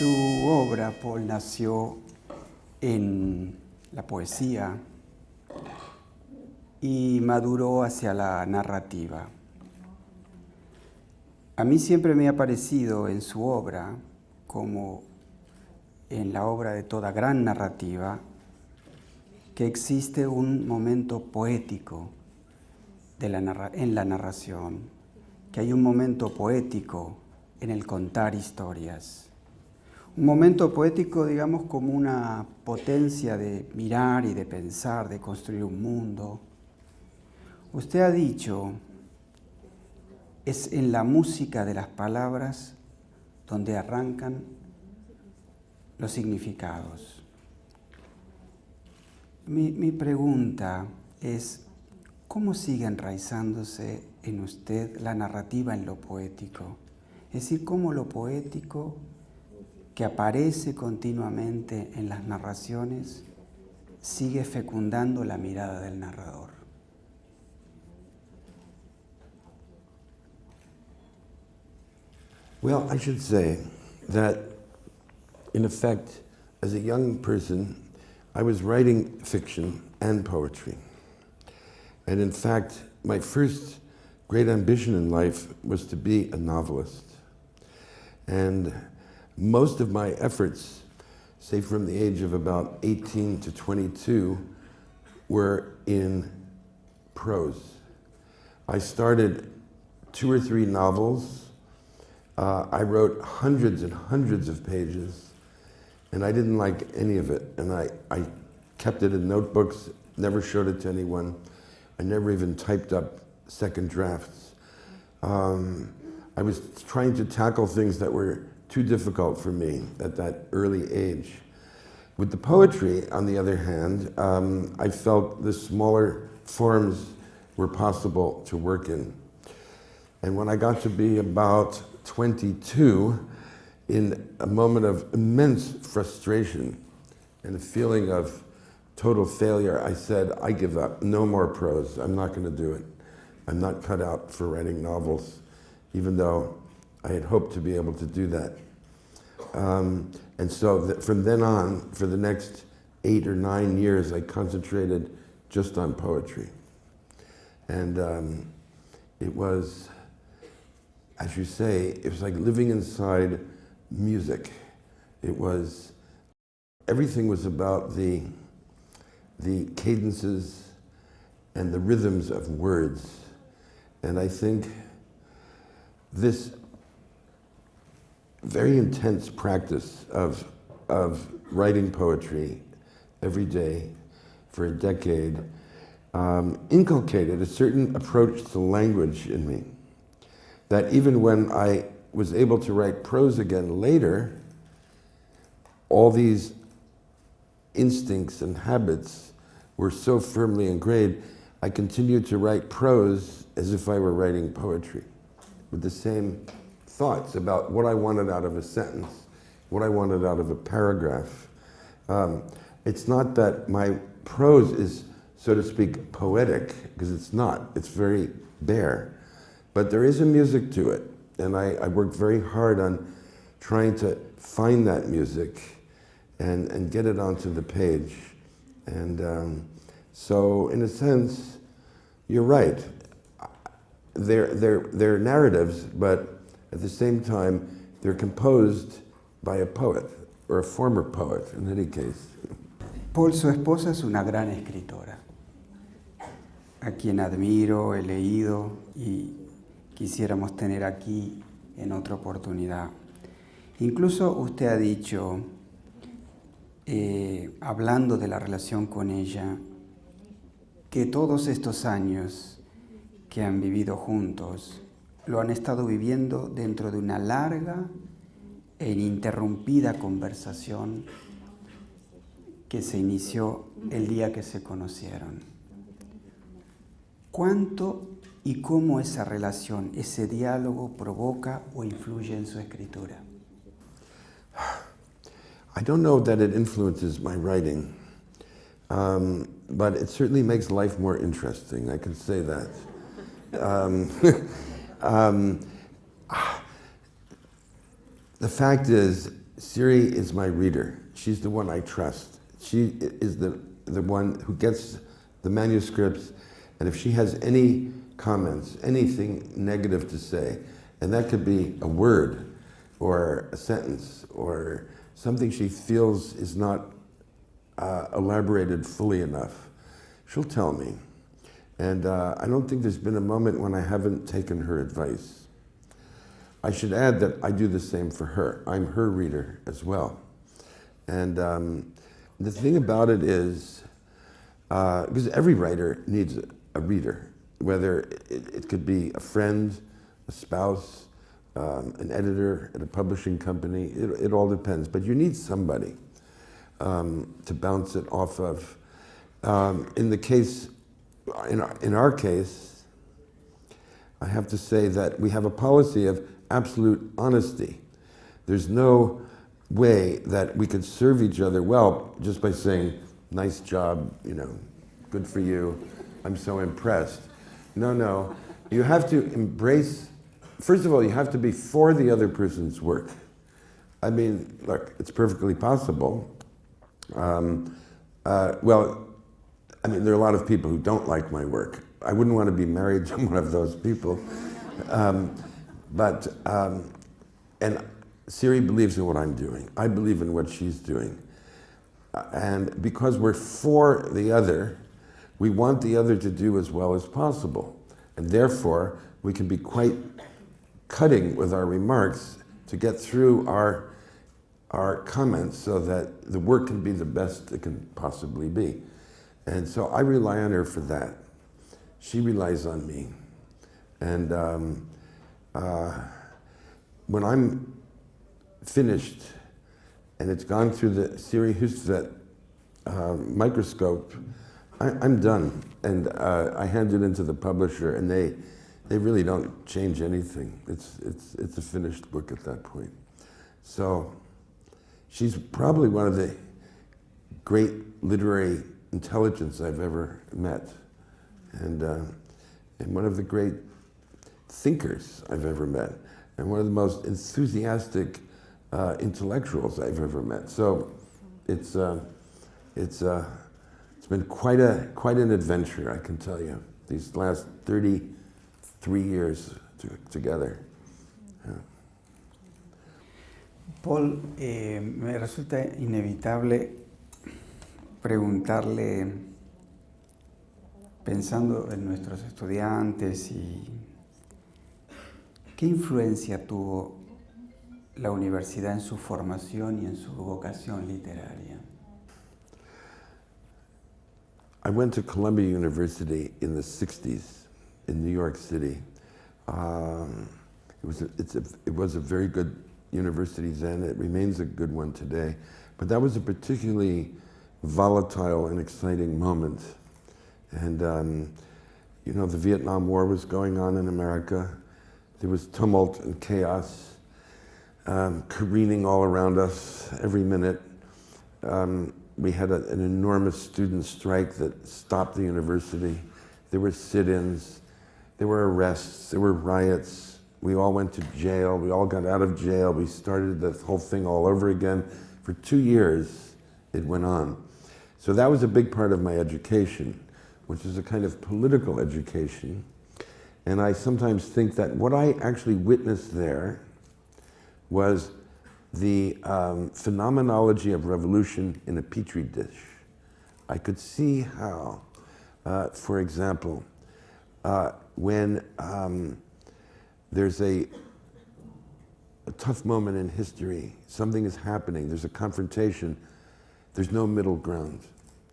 Su obra, Paul, nació en la poesía y maduró hacia la narrativa. A mí siempre me ha parecido en su obra, como en la obra de toda gran narrativa, que existe un momento poético en la narración, que hay un momento poético en el contar historias. Un momento poético, digamos, como una potencia de mirar y de pensar, de construir un mundo. Usted ha dicho, es en la música de las palabras donde arrancan los significados. Mi pregunta es, ¿cómo sigue enraizándose en usted la narrativa en lo poético? Es decir, cómo lo poético que aparece continuamente en las narraciones sigue fecundando la mirada del narrador. Well, I should say that, in effect, as a young person, I was writing fiction and poetry. And in fact, my first great ambition in life was to be a novelist. And most of my efforts, say from the age of about 18 to 22, were in prose. I started 2 or 3 novels. I wrote hundreds and hundreds of pages, and I didn't like any of it. And I kept it in notebooks, never showed it to anyone. I never even typed up second drafts. I was trying to tackle things that were too difficult for me at that early age. With the poetry, on the other hand, I felt the smaller forms were possible to work in. And when I got to be about 22, in a moment of immense frustration and a feeling of total failure, I said, I give up, no more prose, I'm not going to do it. I'm not cut out for writing novels, even though I had hoped to be able to do that. And so from then on, for the next 8 or 9 years, I concentrated just on poetry. And it was, as you say, it was like living inside music. It was, everything was about the cadences and the rhythms of words. And I think this very intense practice of writing poetry every day for a decade inculcated a certain approach to language in me, that even when I was able to write prose again later, all these instincts and habits were so firmly ingrained, I continued to write prose as if I were writing poetry, with the same thoughts about what I wanted out of a sentence, what I wanted out of a paragraph. It's not that my prose is, so to speak, poetic, because it's not. It's very bare. But there is a music to it, and I worked very hard on trying to find that music and get it onto the page. And so, in a sense, you're right. They're narratives, but at the same time, they're composed by a poet, or a former poet, in any case. Paul, su esposa es una gran escritora, a quien admiro, he leído y quisiéramos tener aquí en otra oportunidad. Incluso usted ha dicho, hablando de la relación con ella, que todos estos años que han vivido juntos lo han estado viviendo dentro de una larga e ininterrumpida conversación que se inició el día que se conocieron. ¿Cuánto y cómo esa relación, ese diálogo provoca o influye en su escritura? I don't know that it influences my writing, but it certainly makes life more interesting, I can say that. The fact is, Siri is my reader. She's the one I trust. She is the one who gets the manuscripts, and if she has any comments, anything negative to say, and that could be a word or a sentence or something she feels is not elaborated fully enough, she'll tell me. And I don't think there's been a moment when I haven't taken her advice. I should add that I do the same for her. I'm her reader as well. And the thing about it is, because every writer needs a reader, whether it could be a friend, a spouse, an editor at a publishing company, it all depends. But you need somebody to bounce it off of. In our case, I have to say that we have a policy of absolute honesty. There's no way that we could serve each other well just by saying, nice job, you know, good for you, I'm so impressed. No, you have to embrace, first of all, you have to be for the other person's work. I mean, look, it's perfectly possible. Well, I mean, there are a lot of people who don't like my work. I wouldn't want to be married to one of those people. And Siri believes in what I'm doing. I believe in what she's doing. And because we're for the other, we want the other to do as well as possible. And therefore, we can be quite cutting with our remarks to get through our comments so that the work can be the best it can possibly be. And so I rely on her for that. She relies on me. And when I'm finished and it's gone through the Siri Hustvedt microscope, I'm done. And I hand it into the publisher, and they really don't change anything. It's a finished book at that point. So she's probably one of the great literary intelligence I've ever met, and one of the great thinkers I've ever met, and one of the most enthusiastic intellectuals I've ever met. So it's been quite an adventure, I can tell you, these last 33 years together. Yeah. Paul, me resulta inevitable preguntarle, pensando en nuestros estudiantes, y ¿qué influencia tuvo la universidad en su formación y en su vocación literaria? I went to Columbia University in the 60s in New York City. It was a very good university then. It remains a good one today. But that was a particularly volatile and exciting moment. And you know, the Vietnam War was going on in America. There was tumult and chaos careening all around us every minute. We had an enormous student strike that stopped the university. There were sit-ins, there were arrests, there were riots. We all went to jail, we all got out of jail. We started the whole thing all over again. For 2 years, it went on. So that was a big part of my education, which is a kind of political education. And I sometimes think that what I actually witnessed there was the phenomenology of revolution in a petri dish. I could see how, for example, when there's a tough moment in history, something is happening, there's a confrontation, there's no middle ground.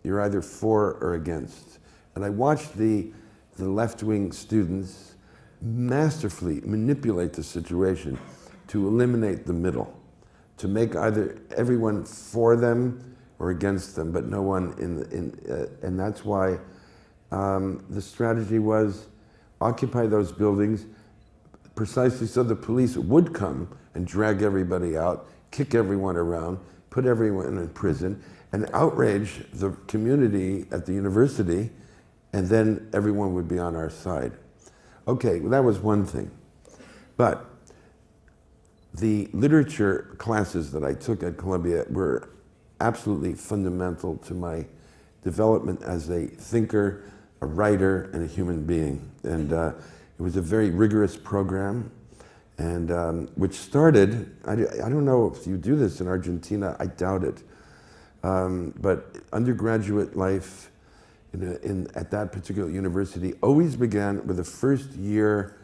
You're either for or against. And I watched the left-wing students masterfully manipulate the situation to eliminate the middle, to make either everyone for them or against them, but no one and that's why the strategy was occupy those buildings precisely so the police would come and drag everybody out, kick everyone around, put everyone in prison, and outrage the community at the university, and then everyone would be on our side. Okay, well, that was one thing. But the literature classes that I took at Columbia were absolutely fundamental to my development as a thinker, a writer, and a human being. And it was a very rigorous program, and which started, I don't know if you do this in Argentina, I doubt it, but undergraduate life at that particular university always began with a first year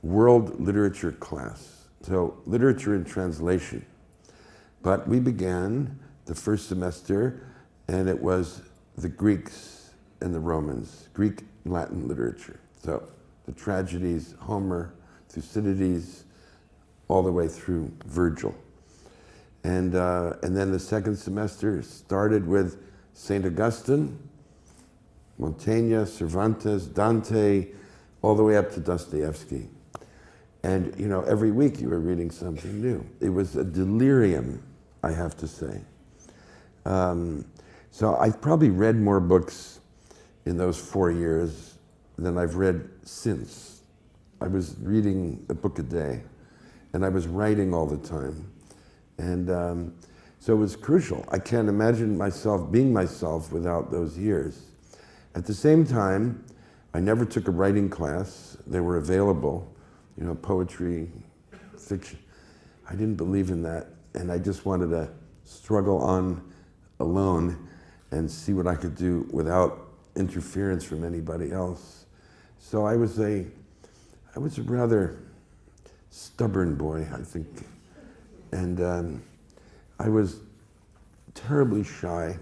world literature class. So literature and translation. But we began the first semester, and it was the Greeks and the Romans, Greek and Latin literature. So the tragedies, Homer, Thucydides, all the way through Virgil. And then the second semester started with St. Augustine, Montaigne, Cervantes, Dante, all the way up to Dostoevsky. And you know, every week you were reading something new. It was a delirium, I have to say. So I've probably read more books in those 4 years than I've read since. I was reading a book a day, and I was writing all the time. And so it was crucial. I can't imagine myself being myself without those years. At the same time, I never took a writing class. They were available, you know, poetry, fiction. I didn't believe in that, and I just wanted to struggle on alone and see what I could do without interference from anybody else. So I was a rather stubborn boy, I think. And I was terribly shy,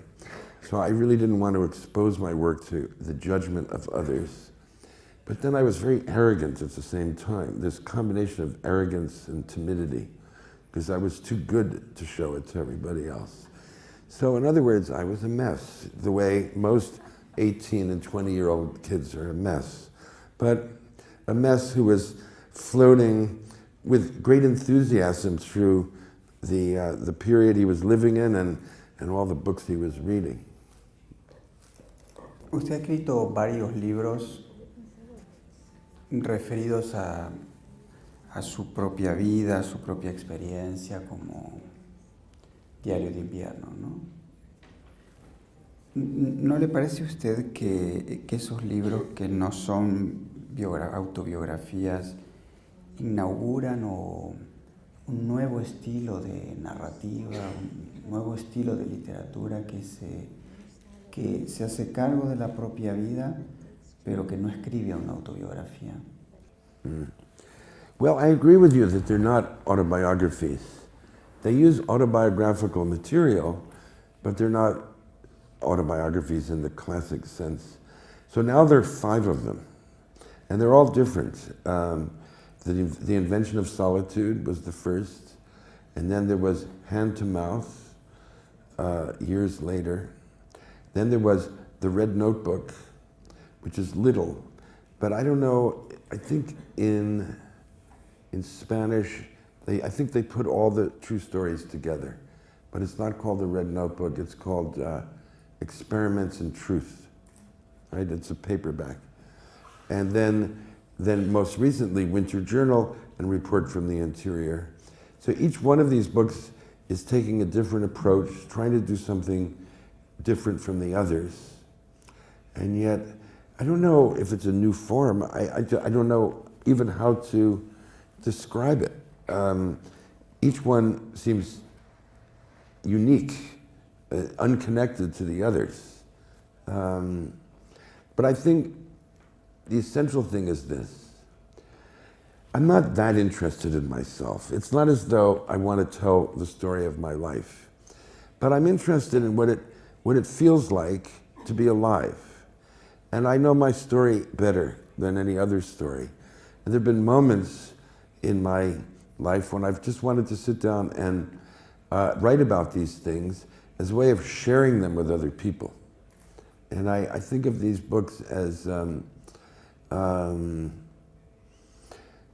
so I really didn't want to expose my work to the judgment of others. But then I was very arrogant at the same time, this combination of arrogance and timidity, because I was too good to show it to everybody else. So in other words, I was a mess, the way most 18 and 20-year-old kids are a mess. But a mess who was floating with great enthusiasm through the period he was living in and all the books he was reading. Usted ha escrito varios libros referidos a su propia vida, a su propia experiencia, como Diario de Invierno, ¿no? ¿No le parece a usted que esos libros que no son autobiografías inauguran un nuevo estilo de narrativa, un nuevo estilo de literatura que se hace cargo de la propia vida, pero que no escribe una autobiografía? Well, I agree with you that they're not autobiographies. They use autobiographical material, but they're not autobiographies in the classic sense. So now there are 5 of them, and they're all different. The Invention of Solitude was the first, and then there was Hand to Mouth years later. Then there was The Red Notebook, which is little, but I don't know, I think in Spanish, I think they put all the true stories together, but it's not called The Red Notebook, it's called Experiments in Truth, right? It's a paperback. And then most recently, Winter Journal and Report from the Interior. So each one of these books is taking a different approach, trying to do something different from the others. And yet, I don't know if it's a new form. I don't know even how to describe it. Each one seems unique, unconnected to the others. But I think the essential thing is this. I'm not that interested in myself. It's not as though I want to tell the story of my life, but I'm interested in what it feels like to be alive. And I know my story better than any other story. And there have been moments in my life when I've just wanted to sit down and write about these things as a way of sharing them with other people. And I think of these books as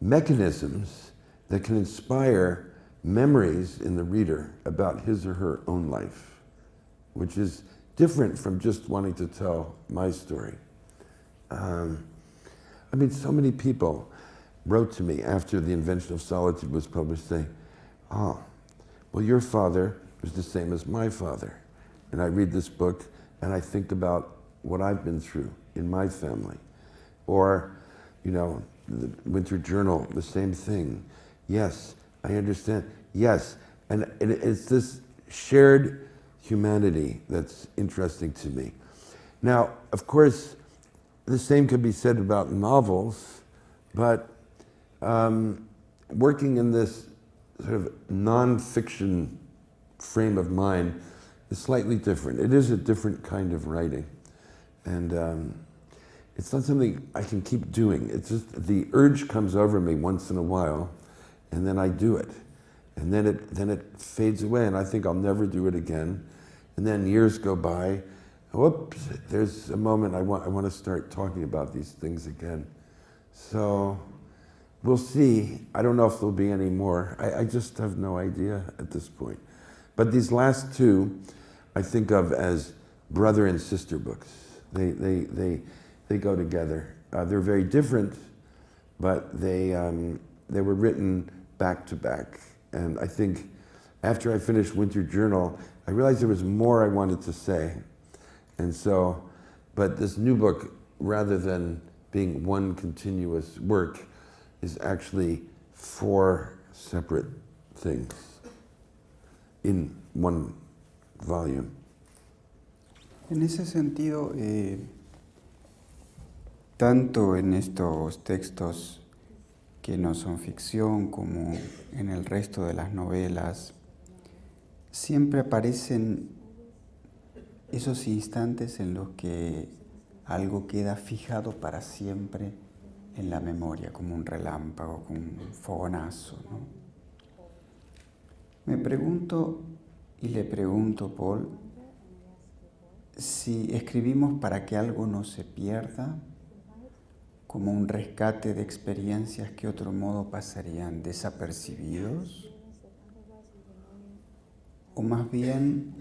mechanisms that can inspire memories in the reader about his or her own life, which is different from just wanting to tell my story. I mean, so many people wrote to me after The Invention of Solitude was published saying, ah, well, your father was the same as my father. And I read this book and I think about what I've been through in my family. Or, you know, the Winter Journal, the same thing. Yes, I understand. Yes, and it's this shared humanity that's interesting to me. Now, of course, the same could be said about novels, but working in this sort of non-fiction frame of mind is slightly different. It is a different kind of writing. And it's not something I can keep doing. It's just the urge comes over me once in a while, and then I do it. And then it fades away, and I think I'll never do it again. And then years go by, whoops, there's a moment I want to start talking about these things again. So we'll see. I don't know if there'll be any more. I just have no idea at this point. But these last two, I think of as brother and sister books. They go together. They're very different, but they were written back to back. And I think after I finished Winter Journal, I realized there was more I wanted to say. And so, but this new book, rather than being one continuous work, is actually 4 separate things in one volume. En ese sentido, tanto en estos textos que no son ficción como en el resto de las novelas, siempre aparecen esos instantes en los que algo queda fijado para siempre en la memoria, como un relámpago, como un fogonazo, ¿no? Me pregunto y le pregunto, Paul, si escribimos para que algo no se pierda, como un rescate de experiencias que otro modo pasarían desapercibidos, o más bien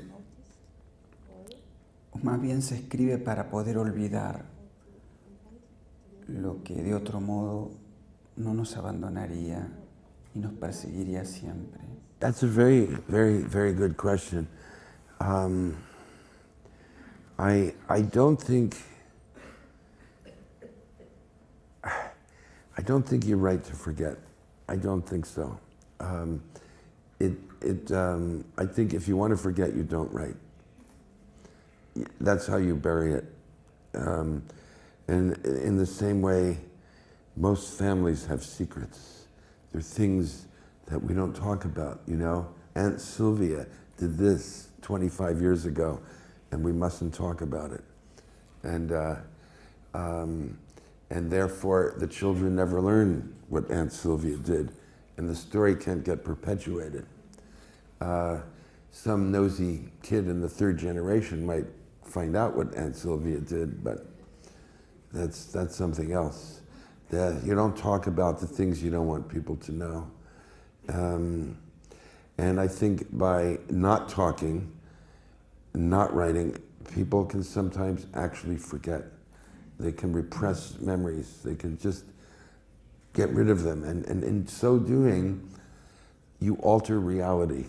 se escribe para poder olvidar lo que de otro modo no nos abandonaría y nos perseguiría siempre. That's a very, very, very good question. I don't think you're right to forget. I don't think so. I think if you want to forget, you don't write. That's how you bury it. And in the same way, most families have secrets. There are things that we don't talk about, you know? Aunt Sylvia did this 25 years ago, and we mustn't talk about it. And therefore, the children never learn what Aunt Sylvia did, and the story can't get perpetuated. Some nosy kid in the 3rd generation might find out what Aunt Sylvia did, but that's something else. You don't talk about the things you don't want people to know. And I think by not talking, not writing, people can sometimes actually forget. They can repress memories. They can just get rid of them. And in so doing, you alter reality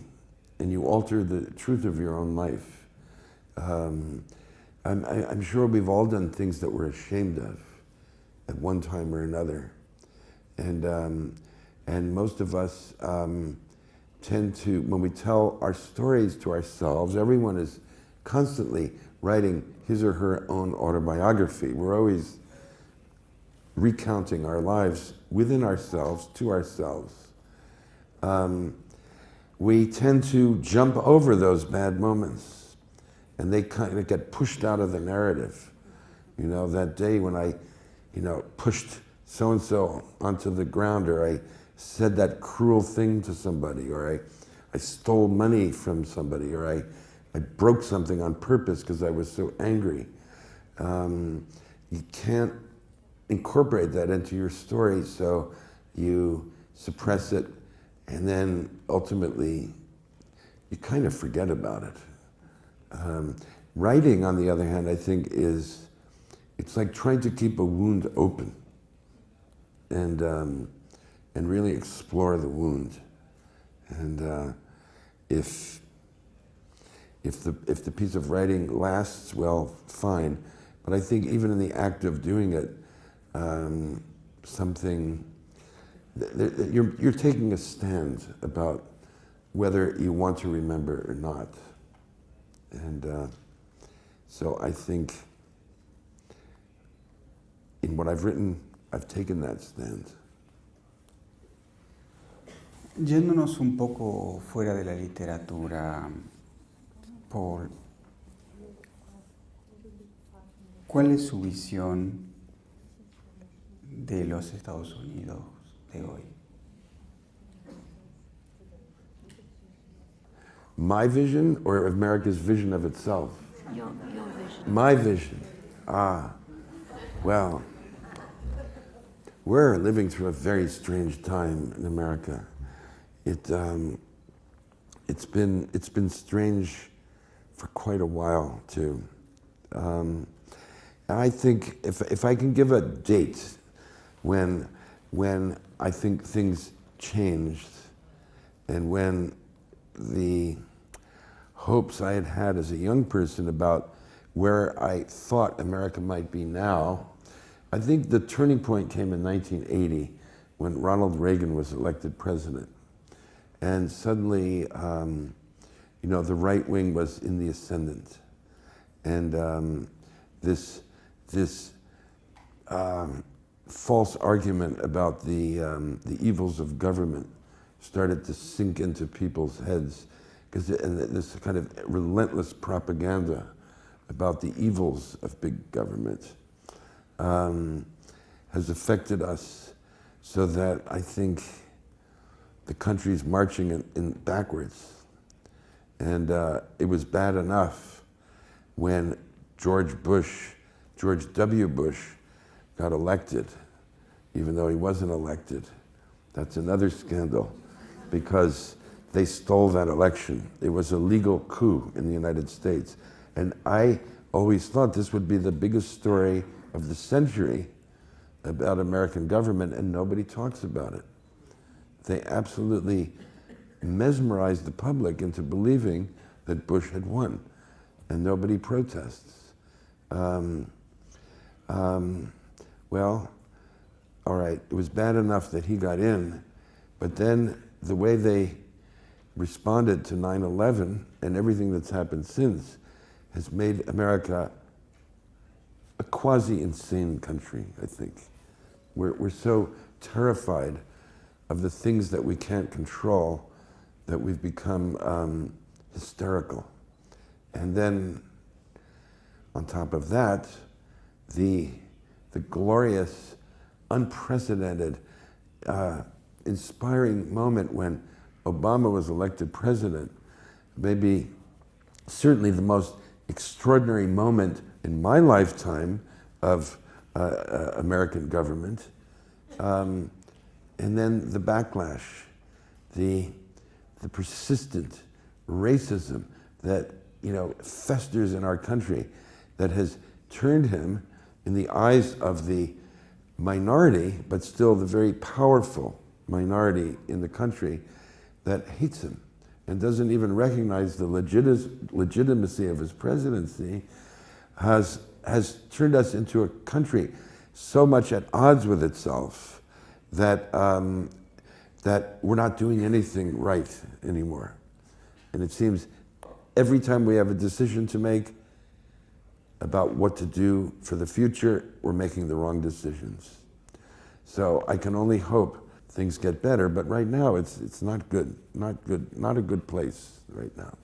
and you alter the truth of your own life. I'm sure we've all done things that we're ashamed of at one time or another. And most of us tend to, when we tell our stories to ourselves, everyone is constantly writing his or her own autobiography. We're always recounting our lives within ourselves, to ourselves. We tend to jump over those bad moments, and they kind of get pushed out of the narrative. You know, that day when I, pushed so-and-so onto the ground, or I said that cruel thing to somebody, or I stole money from somebody, or I broke something on purpose because I was so angry. You can't incorporate that into your story, so you suppress it, and then ultimately you kind of forget about it. Writing, on the other hand, I think it's like trying to keep a wound open and really explore the wound. And if the piece of writing lasts, well, fine. But I think even in the act of doing it, you're taking a stand about whether you want to remember or not. And so I think in what I've written, I've taken that stand. Yéndonos un poco fuera de la literatura, Paul, ¿cuál es su visión de los Estados Unidos de hoy? My vision or America's vision of itself? Your vision. My vision. Well, we're living through a very strange time in America. It's been strange for quite a while too. And I think if I can give a date when I think things changed and when the hopes I had as a young person about where I thought America might be now, I think the turning point came in 1980 when Ronald Reagan was elected president. And suddenly, the right wing was in the ascendant. And this false argument about the evils of government started to sink into people's heads, and this kind of relentless propaganda about the evils of big government has affected us so that I think the country's marching in backwards. And it was bad enough when George W. Bush got elected, even though he wasn't elected. That's another scandal, because they stole that election. It was a legal coup in the United States. And I always thought this would be the biggest story of the century about American government, and nobody talks about it. They absolutely mesmerized the public into believing that Bush had won, and nobody protests. Well, all right, it was bad enough that he got in, but then the way they responded to 9/11 and everything that's happened since has made America a quasi-insane country, I think. We're so terrified of the things that we can't control that we've become hysterical. And then on top of that, the glorious, unprecedented, inspiring moment when Obama was elected president, maybe certainly the most extraordinary moment in my lifetime of American government. And then the backlash, the persistent racism that festers in our country, that has turned him, in the eyes of the minority, but still the very powerful minority in the country, that hates him and doesn't even recognize the legitimacy of his presidency, has turned us into a country so much at odds with itself that that we're not doing anything right anymore. And it seems every time we have a decision to make about what to do for the future, we're making the wrong decisions. So I can only hope things get better, but right now it's not good, not a good place right now.